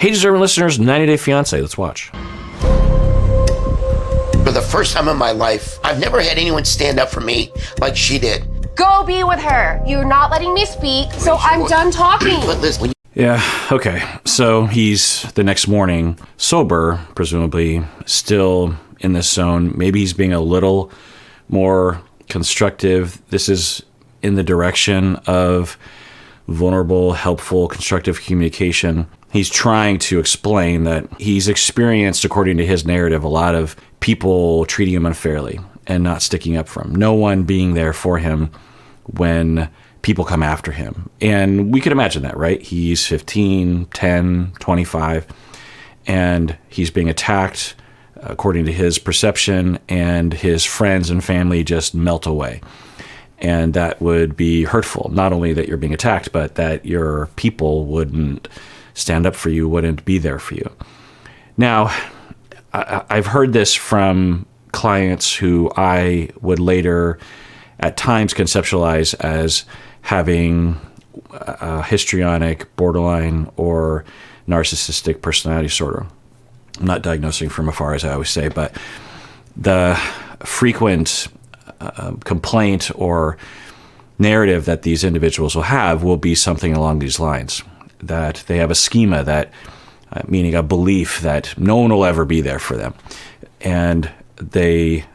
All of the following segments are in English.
Hey, deserving listeners, 90 Day Fiancé. Let's watch. For the first time in my life, I've never had anyone stand up for me like she did. Go be with her. You're not letting me speak, so I'm done talking. But listen, Yeah, okay. So he's, the next morning, sober, presumably, still in this zone. Maybe he's being a little more constructive. This is in the direction of vulnerable, helpful, constructive communication. He's trying to explain that he's experienced, according to his narrative, a lot of people treating him unfairly and not sticking up for him. No one being there for him when people come after him. And we could imagine that, right? He's 15, 10, 25, and he's being attacked according to his perception, and his friends and family just melt away. And that would be hurtful. Not only that you're being attacked, but that your people wouldn't stand up for you, wouldn't be there for you. Now, I've heard this from clients who I would later at times conceptualize as having a histrionic, borderline, or narcissistic personality disorder. I'm not diagnosing from afar, as I always say, but the frequent complaint or narrative that these individuals will have will be something along these lines, that they have a schema, that meaning a belief that no one will ever be there for them. And they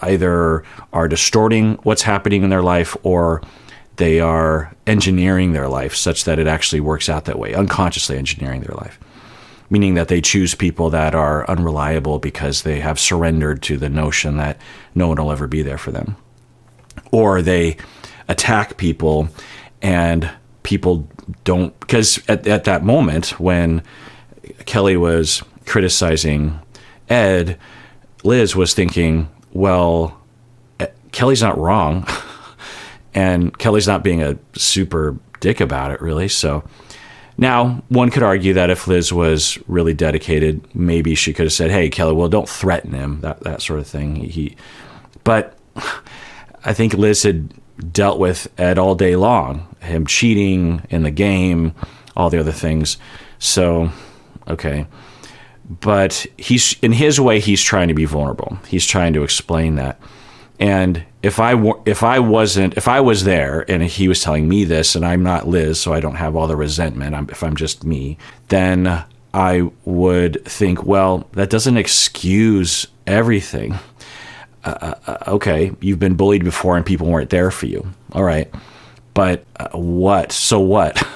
either are distorting what's happening in their life, or they are engineering their life such that it actually works out that way, unconsciously engineering their life, meaning that they choose people that are unreliable because they have surrendered to the notion that no one will ever be there for them. Or they attack people, and people don't, because at that moment when Kelly was criticizing Ed, Liz was thinking, well, Kelly's not wrong, and Kelly's not being a super dick about it, really. So now one could argue that if Liz was really dedicated, maybe she could have said, hey, Kelly, well, don't threaten him, that sort of thing. But I think Liz had dealt with Ed all day long, him cheating in the game, all the other things. So, okay. But he's, in his way, he's trying to be vulnerable. He's trying to explain that. And if I was there and he was telling me this, and I'm not Liz, so I don't have all the resentment, if I'm just me, then I would think, well, that doesn't excuse everything. Okay, you've been bullied before and people weren't there for you. All right. But what? So what?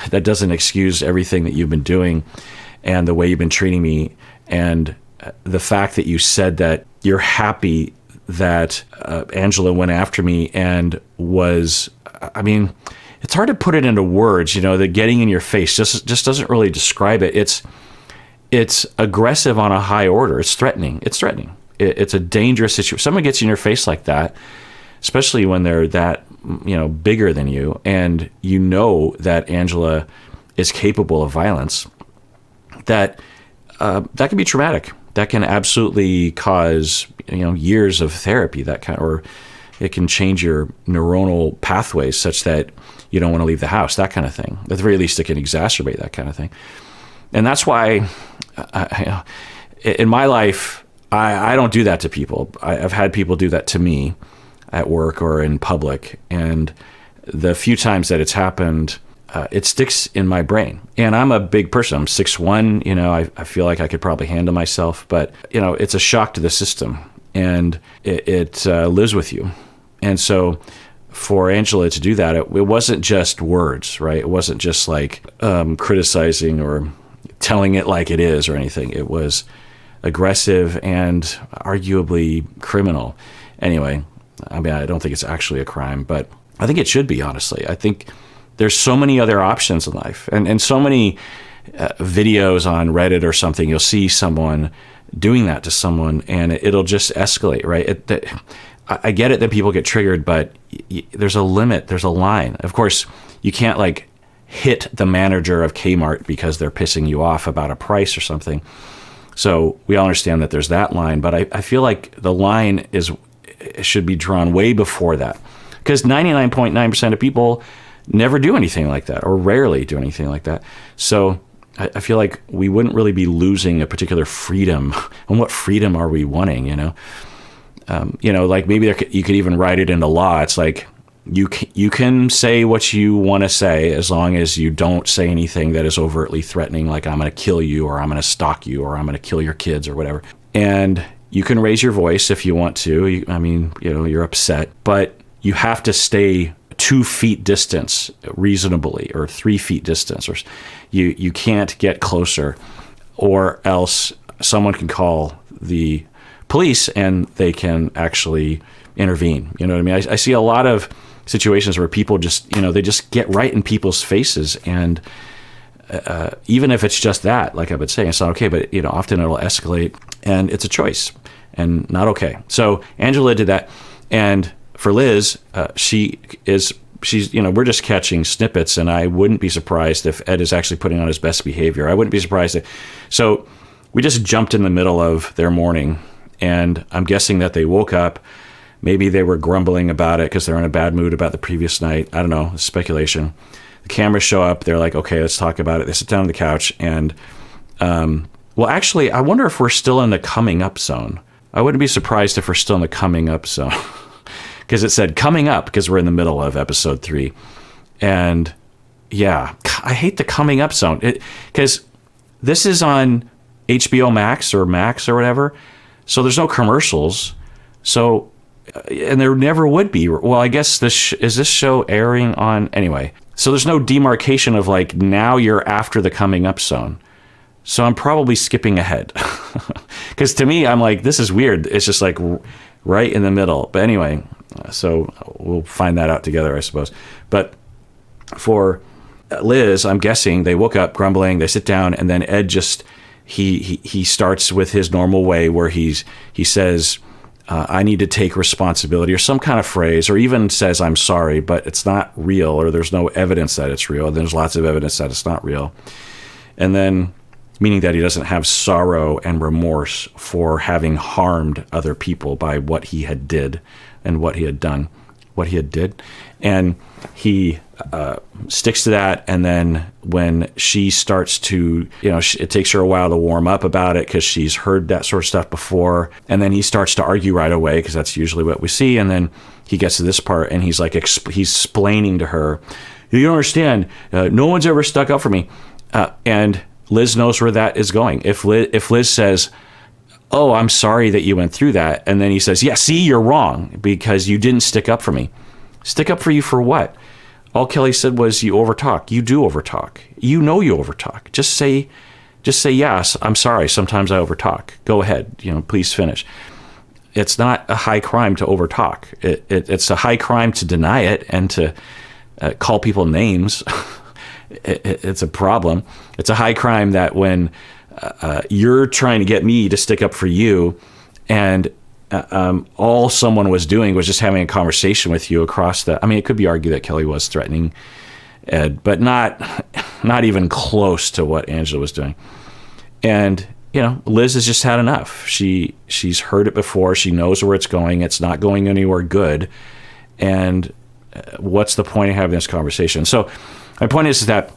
That doesn't excuse everything that you've been doing and the way you've been treating me. And the fact that you said that you're happy that Angela went after me and was, I mean, it's hard to put it into words, the getting in your face just doesn't really describe it. It's aggressive on a high order. It's threatening. It's a dangerous situation. Someone gets in your face like that, especially when they're that, bigger than you, and you know that Angela is capable of violence, that can be traumatic. That can absolutely cause, years of therapy, or it can change your neuronal pathways such that you don't want to leave the house, that kind of thing. At the very least, it can exacerbate that kind of thing. And that's why in my life, I don't do that to people. I've had people do that to me at work or in public. And the few times that it's happened, it sticks in my brain. And I'm a big person. I'm 6'1", I feel like I could probably handle myself. But, it's a shock to the system. And it lives with you. And so for Angela to do that, it wasn't just words, right? It wasn't just like criticizing or telling it like it is or anything. It was aggressive and arguably criminal. Anyway, I mean, I don't think it's actually a crime, but I think it should be, honestly. I think there's so many other options in life, and so many videos on Reddit or something, you'll see someone doing that to someone and it'll just escalate, right? I get it that people get triggered, but there's a limit, there's a line. Of course, you can't like hit the manager of Kmart because they're pissing you off about a price or something. So we all understand that there's that line, but I feel like the line should be drawn way before that, because 99.9% of people never do anything like that, or rarely do anything like that. So I feel like we wouldn't really be losing a particular freedom. And what freedom are we wanting, like maybe you could even write it into law. It's like you can say what you want to say as long as you don't say anything that is overtly threatening, like I'm going to kill you or I'm going to stalk you or I'm going to kill your kids or whatever. And you can raise your voice if you want to. You're upset, but you have to stay 2 feet distance reasonably, or 3 feet distance, or you can't get closer, or else someone can call the police and they can actually intervene. You know what I mean? I see a lot of situations where people just, they just get right in people's faces, and even if it's just that, like I've been saying, it's not okay, but often it'll escalate, and it's a choice and not okay. So Angela did that, and for Liz, she's we're just catching snippets, and I wouldn't be surprised if Ed is actually putting on his best behavior. I wouldn't be surprised so we just jumped in the middle of their morning, and I'm guessing that they woke up. Maybe they were grumbling about it because they're in a bad mood about the previous night. I don't know, speculation. The cameras show up. They're like, okay, let's talk about it. They sit down on the couch, and actually, I wonder if we're still in the coming up zone. I wouldn't be surprised if we're still in the coming up zone. Because it said coming up, because we're in the middle of episode 3. And yeah, I hate the coming up zone. Because this is on HBO Max or whatever. So there's no commercials. So, and there never would be. Well, I guess is this show airing on, anyway. So there's no demarcation of like, now you're after the coming up zone. So I'm probably skipping ahead. Because to me, I'm like, this is weird. It's just like right in the middle. But anyway, so we'll find that out together, I suppose. But for Liz, I'm guessing they woke up grumbling, they sit down, and then Ed just, he starts with his normal way where he says, I need to take responsibility, or some kind of phrase, or even says, I'm sorry, but it's not real, or there's no evidence that it's real. There's lots of evidence that it's not real. And then, meaning that he doesn't have sorrow and remorse for having harmed other people by what he had did and what he had done, and he sticks to that. And then when she starts to, it takes her a while to warm up about it because she's heard that sort of stuff before, and then he starts to argue right away because that's usually what we see. And then he gets to this part, and he's like, he's explaining to her, you don't understand, no one's ever stuck up for me, and Liz knows where that is going. If Liz says, oh, I'm sorry that you went through that, and then he says, yeah, see, you're wrong because you didn't stick up for me. Stick up for you for what? All Kelly said was you overtalk. You do overtalk. You know you overtalk. Just say yes, I'm sorry, sometimes I overtalk. Go ahead, please finish. It's not a high crime to overtalk. It's a high crime to deny it and to call people names. It's a problem. It's a high crime that when you're trying to get me to stick up for you, and all someone was doing was just having a conversation with you across it could be argued that Kelly was threatening Ed, but not even close to what Angela was doing. And, Liz has just had enough. She's heard it before. She knows where it's going. It's not going anywhere good. And what's the point of having this conversation? So my point is that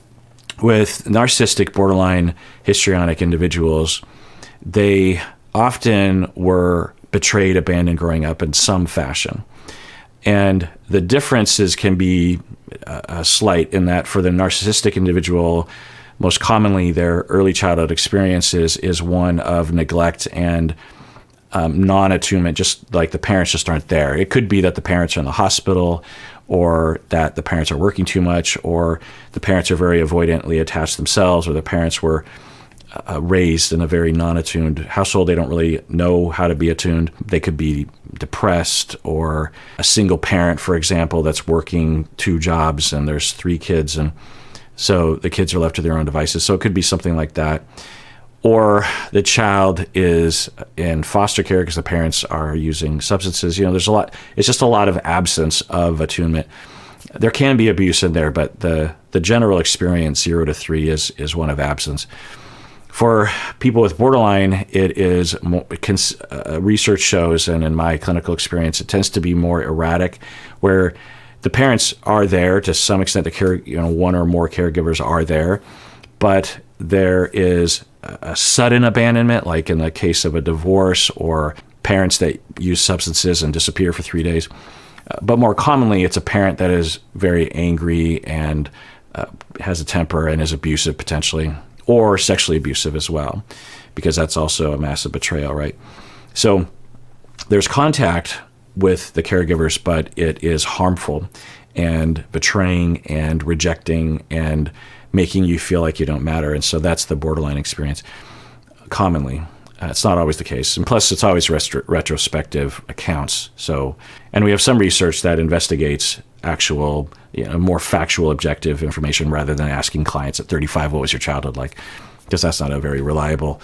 with narcissistic, borderline, histrionic individuals, they often were betrayed, abandoned growing up in some fashion. And the differences can be slight in that for the narcissistic individual, most commonly their early childhood experiences is one of neglect and non-attunement, just like the parents just aren't there. It could be that the parents are in the hospital, or that the parents are working too much, or the parents are very avoidantly attached themselves, or the parents were raised in a very non-attuned household. They don't really know how to be attuned. They could be depressed, or a single parent, for example, that's working 2 jobs and there's 3 kids, and so the kids are left to their own devices. So it could be something like that. Or the child is in foster care because the parents are using substances. There's a lot. It's just a lot of absence of attunement. There can be abuse in there, but the general experience 0 to 3 is one of absence. For people with borderline, it is research shows, and in my clinical experience, it tends to be more erratic, where the parents are there to some extent. The one or more caregivers are there, but there is a sudden abandonment, like in the case of a divorce or parents that use substances and disappear for 3 days. But more commonly, it's a parent that is very angry and has a temper and is abusive potentially, or sexually abusive as well, because that's also a massive betrayal, right? So there's contact with the caregivers, but it is harmful and betraying and rejecting and making you feel like you don't matter. And so that's the borderline experience commonly. It's not always the case. And plus, it's always retrospective accounts. So, and we have some research that investigates actual, more factual, objective information rather than asking clients at 35, what was your childhood like? Because that's not a very reliable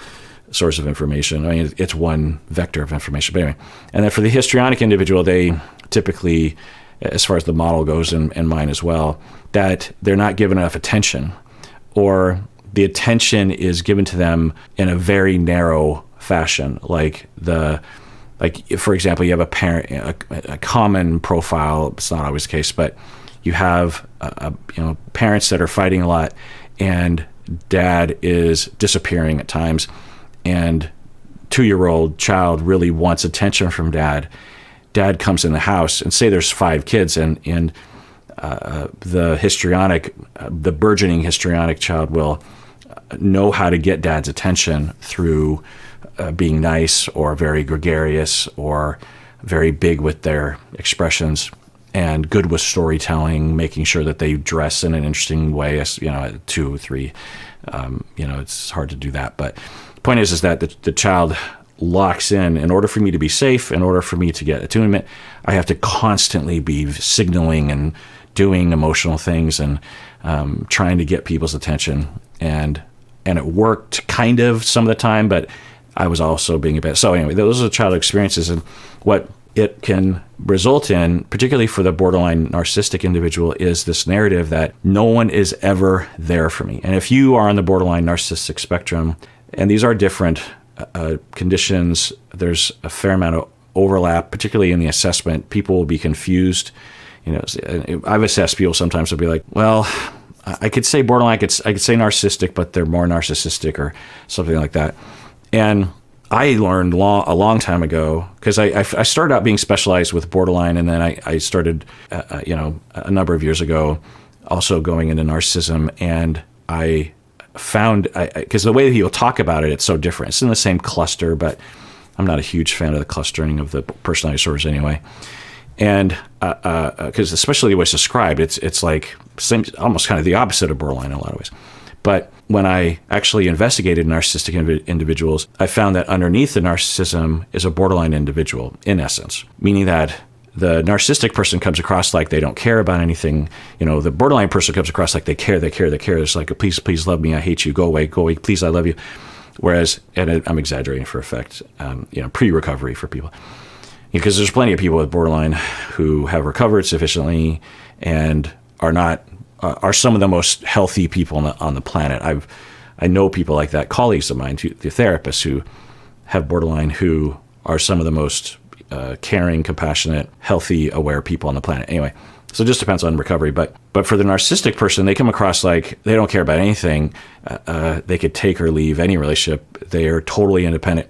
source of information. I mean, it's one vector of information. But anyway, and then for the histrionic individual, they typically, as far as the model goes, and mine as well, that they're not given enough attention, or the attention is given to them in a very narrow fashion. Like for example, you have a parent, a common profile. It's not always the case, but you have parents that are fighting a lot, and dad is disappearing at times, and 2-year-old child really wants attention from dad. Dad comes in the house, and say there's 5 kids, and the burgeoning histrionic child will know how to get dad's attention through being nice or very gregarious or very big with their expressions and good with storytelling, making sure that they dress in an interesting way. As at 2 or 3, it's hard to do that. But the point is that the child locks in order for me to be safe, in order for me to get attunement, I have to constantly be signaling and doing emotional things and trying to get people's attention. And it worked kind of some of the time, but I was also being a bit. So anyway, those are the childhood experiences, and what it can result in, particularly for the borderline narcissistic individual, is this narrative that no one is ever there for me. And if you are on the borderline narcissistic spectrum, and these are different conditions, there's a fair amount of overlap, particularly in the assessment. People will be confused. I've assessed people sometimes will be like, well, I could say borderline, I could say narcissistic, but they're more narcissistic or something like that. And I learned a long time ago, because I started out being specialized with borderline, and then I started, a number of years ago, also going into narcissism, and I found, because the way that he'll talk about it, it's so different. It's in the same cluster, but I'm not a huge fan of the clustering of the personality disorders anyway. And because especially the way it's described, it's like almost kind of the opposite of borderline in a lot of ways. But when I actually investigated narcissistic individuals, I found that underneath the narcissism is a borderline individual, in essence, meaning that the narcissistic person comes across like they don't care about anything. The borderline person comes across like they care. It's like, please love me. I hate you. Go away. Please, I love you. Whereas, and I'm exaggerating for effect, pre-recovery for people. Because there's plenty of people with borderline who have recovered sufficiently and are some of the most healthy people on the planet. I know people like that, colleagues of mine, the therapists who have borderline, who are some of the most caring, compassionate, healthy, aware people on the planet. Anyway, so it just depends on recovery. But for the narcissistic person, they come across like they don't care about anything. They could take or leave any relationship. They are totally independent.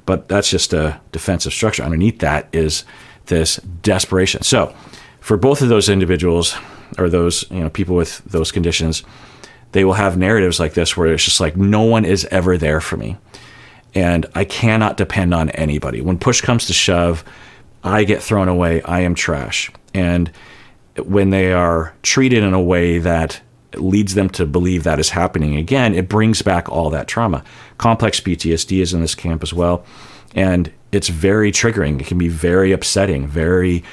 But that's just a defensive structure. Underneath that is this desperation. So for both of those individuals, or those people with those conditions, they will have narratives like this where it's just like, no one is ever there for me, and I cannot depend on anybody. When push comes to shove, I get thrown away. I am trash. And when they are treated in a way that leads them to believe that is happening again, it brings back all that trauma. Complex PTSD is in this camp as well, and it's very triggering. It can be very upsetting, very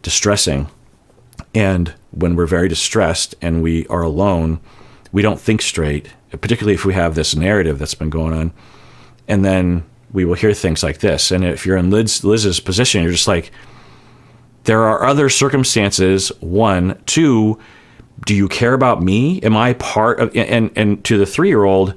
distressing. And when we're very distressed and we are alone, we don't think straight, particularly if we have this narrative that's been going on. And then we will hear things like this. And if you're in Liz's position, you're just like, there are other circumstances. 1, 2, do you care about me? Am I part of, and to the 3-year-old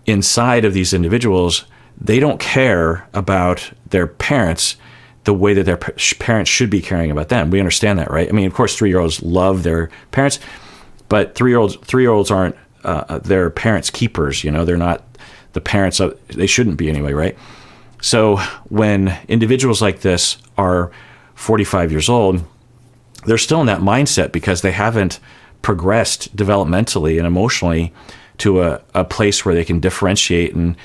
inside of these individuals, they don't care about their parents the way that their parents should be caring about them. We understand that, right? I mean, of course, 3-year-olds love their parents, but 3-year-olds aren't they're parents' keepers. They're not the parents of, they shouldn't be anyway, right? So when individuals like this are 45 years old, they're still in that mindset because they haven't progressed developmentally and emotionally to a place where they can differentiate and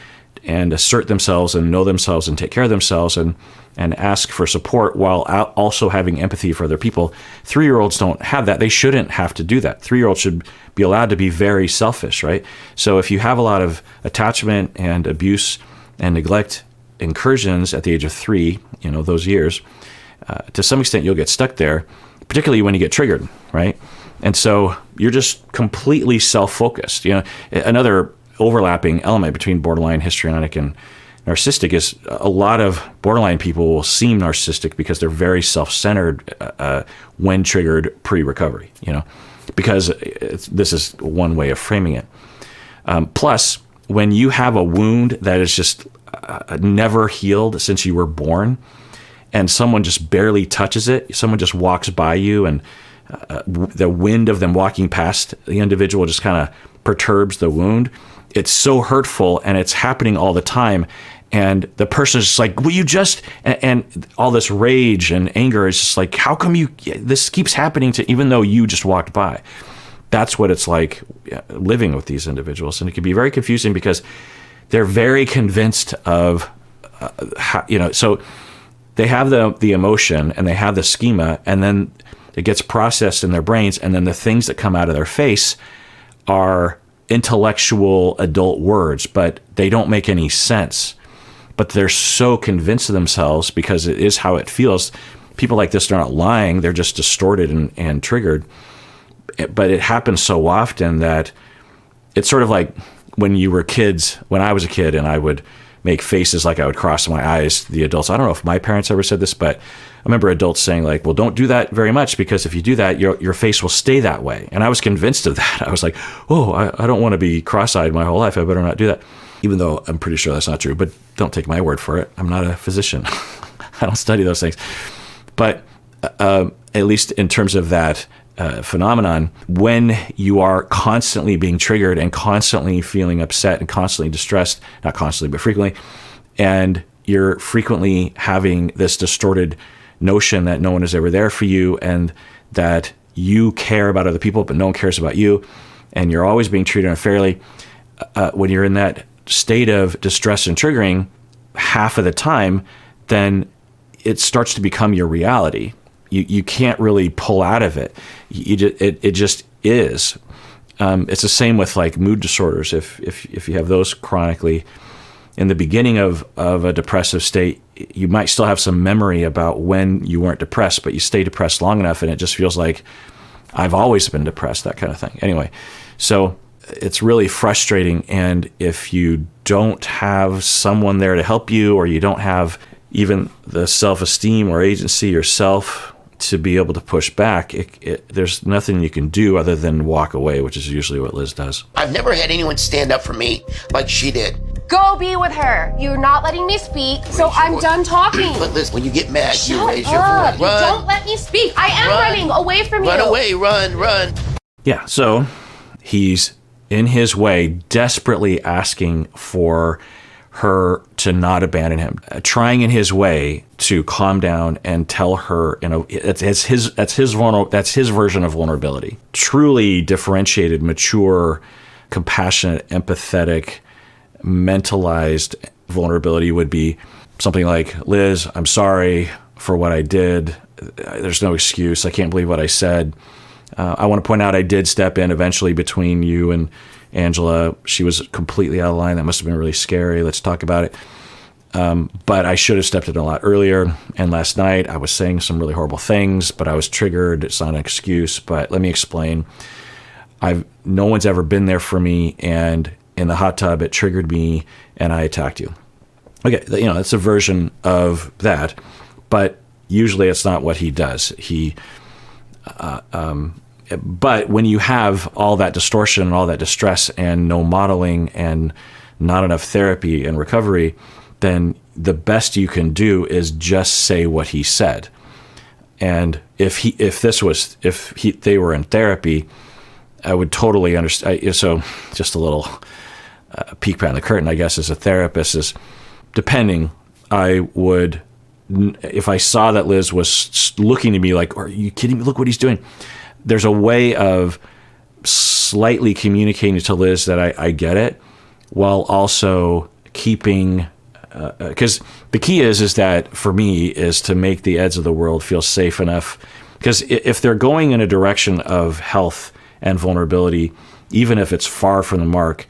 assert themselves and know themselves and take care of themselves and ask for support while also having empathy for other people. 3-year-olds don't have that. They shouldn't have to do that. 3-year-olds should be allowed to be very selfish, right? So if you have a lot of attachment and abuse and neglect incursions at the age of 3, those years, to some extent you'll get stuck there, particularly when you get triggered, right? And so you're just completely self-focused. Another overlapping element between borderline, histrionic, and narcissistic is a lot of borderline people will seem narcissistic because they're very self-centered when triggered pre-recovery, because this is one way of framing it. Plus, when you have a wound that is just never healed since you were born, and someone just barely touches it, someone just walks by you, and the wind of them walking past the individual just kind of perturbs the wound. It's so hurtful, and it's happening all the time. And the person is just like, will you just, and all this rage and anger is just like, how come this keeps happening to, even though you just walked by? That's what it's like living with these individuals. And it can be very confusing because they're very convinced of, so they have the emotion and they have the schema, and then it gets processed in their brains, and then the things that come out of their face are intellectual adult words, but they don't make any sense. But they're so convinced of themselves because it is how it feels. People like this, they're not lying, they're just distorted and triggered. But it happens so often that it's sort of like when I was a kid and I would make faces like I would cross my eyes, the adults. I don't know if my parents ever said this, but I remember adults saying like, well, don't do that very much because if you do that, your face will stay that way. And I was convinced of that. I was like, oh, I don't want to be cross-eyed my whole life. I better not do that. Even though I'm pretty sure that's not true, but don't take my word for it. I'm not a physician. I don't study those things. But at least in terms of that phenomenon, when you are constantly being triggered and constantly feeling upset and constantly distressed, not constantly, but frequently, and you're frequently having this distorted notion that no one is ever there for you and that you care about other people, but no one cares about you, and you're always being treated unfairly, when you're in that state of distress and triggering half of the time, then it starts to become your reality. You can't really pull out of it. It just is. It's the same with like mood disorders. If you have those chronically, in the beginning of a depressive state, you might still have some memory about when you weren't depressed, but you stay depressed long enough and it just feels like I've always been depressed, that kind of thing. Anyway, so it's really frustrating. And if you don't have someone there to help you, or you don't have even the self-esteem or agency yourself to be able to push back, there's nothing you can do other than walk away, which is usually what Liz does. I've never had anyone stand up for me like she did. Go be with her. You're not letting me speak, so I'm done talking. But listen, when you get mad, you Shut raise your up. voice. Run. Don't let me speak. I am Run. running away from you. Run away, run. Yeah, so he's in his way desperately asking for her to not abandon him, trying in his way to calm down and tell her, that's his version of vulnerability. Truly differentiated, mature, compassionate, empathetic, mentalized vulnerability would be something like, Liz, I'm sorry for what I did. There's no excuse. I can't believe what I said. I want to point out I did step in eventually between you and Angela. She was completely out of line. That must have been really scary. Let's talk about it. But I should have stepped in a lot earlier. And last night I was saying some really horrible things, but I was triggered. It's not an excuse, but let me explain. No one's ever been there for me, and in the hot tub it triggered me and I attacked you. Okay, it's a version of that, but usually it's not what he does. But when you have all that distortion and all that distress and no modeling and not enough therapy and recovery, then the best you can do is just say what he said. And if they were in therapy, I would totally understand. So just a little peek behind the curtain, I guess, as a therapist is, depending, I would, if I saw that Liz was looking to me like, are you kidding me? Look what he's doing. There's a way of slightly communicating to Liz that I get it, while also keeping, because the key is that for me is to make the Eds of the world feel safe enough. Because if they're going in a direction of health and vulnerability, even if it's far from the mark,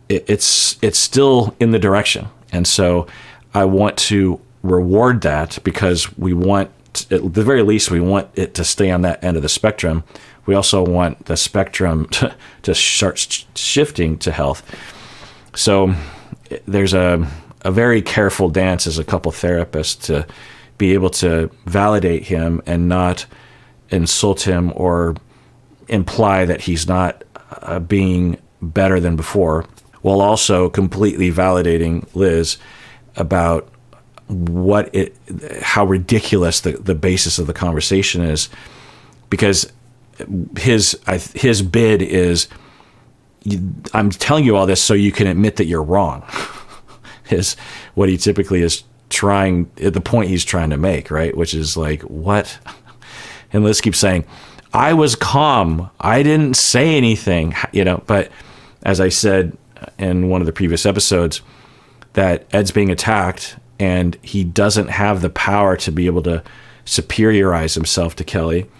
it's still in the direction. And so I want to reward that, because we want, at the very least, we want it to stay on that end of the spectrum. We also want the spectrum to start shifting to health. So there's a very careful dance as a couple therapists to be able to validate him and not insult him or imply that he's not being better than before, while also completely validating Liz about how ridiculous the basis of the conversation is, because his bid is, I'm telling you all this so you can admit that you're wrong, is what he typically is trying, at the point he's trying to make, right? Which is like, what? And Liz keeps saying, I was calm. I didn't say anything, but as I said in one of the previous episodes, that Ed's being attacked and he doesn't have the power to be able to superiorize himself to Kelly,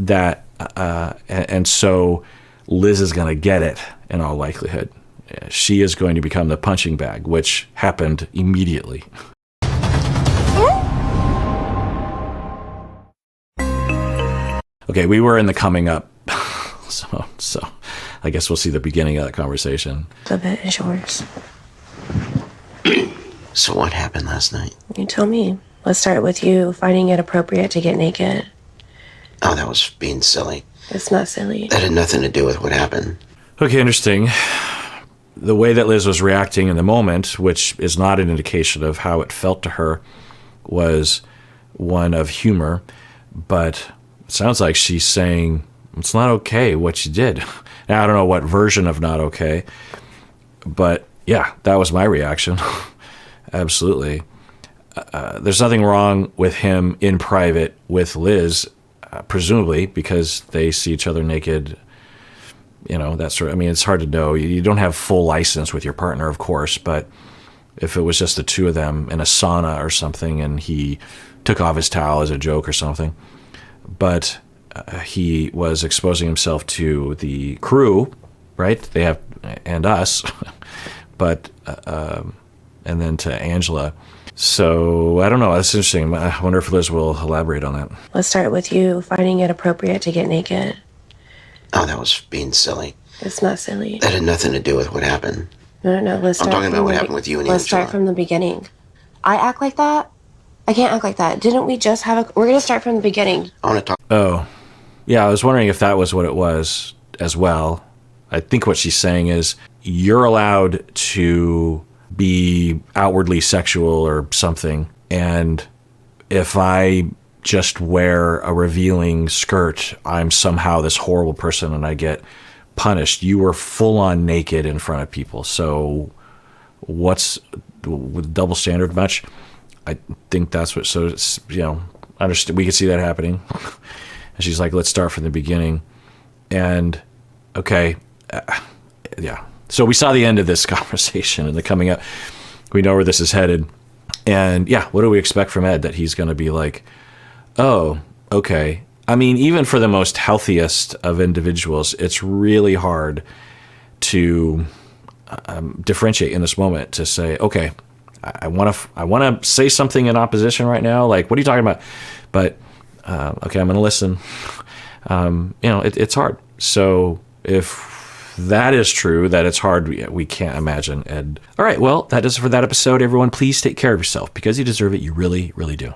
and so Liz is going to get it in all likelihood. She is going to become the punching bag, which happened immediately. Okay, we were in the coming up, so I guess we'll see the beginning of that conversation. The bit is yours. So what happened last night? You tell me. Let's start with you finding it appropriate to get naked. Oh, that was being silly. It's not silly. That had nothing to do with what happened. Okay, interesting. The way that Liz was reacting in the moment, which is not an indication of how it felt to her, was one of humor, but it sounds like she's saying, it's not okay what you did. Now, I don't know what version of not okay, but yeah, that was my reaction. Absolutely. There's nothing wrong with him in private with Liz, presumably because they see each other naked, that sort of, it's hard to know. You don't have full license with your partner, of course, but if it was just the two of them in a sauna or something and he took off his towel as a joke or something, but he was exposing himself to the crew, right? And us, but, and then to Angela. So I don't know. That's interesting. I wonder if Liz will elaborate on that. Let's start with you finding it appropriate to get naked. Oh, that was being silly. It's not silly. That had nothing to do with what happened. No. Let's start. I'm talking about what happened with you and Let's Angela. start from the beginning. I act like that? I can't act like that. Didn't we just have we're going to start from the beginning. I want to talk. Oh, yeah. I was wondering if that was what it was as well. I think what she's saying is you're allowed to be outwardly sexual or something, and if I just wear a revealing skirt, I'm somehow this horrible person and I get punished. You were full on naked in front of people. So what's with double standard much? I think that's what, so it's, understand, we could see that happening. And she's like, let's start from the beginning. And okay, yeah. So we saw the end of this conversation and the coming up. We know where this is headed. And yeah, what do we expect from Ed? That he's going to be like, oh, okay. Even for the most healthiest of individuals, it's really hard to differentiate in this moment, to say, okay, I want to say something in opposition right now. Like, what are you talking about? But okay, I'm going to listen. It's hard. So if that is true, that it's hard, we can't imagine Ed. All right, well, that does it for that episode. Everyone, please take care of yourself because you deserve it. You really, really do.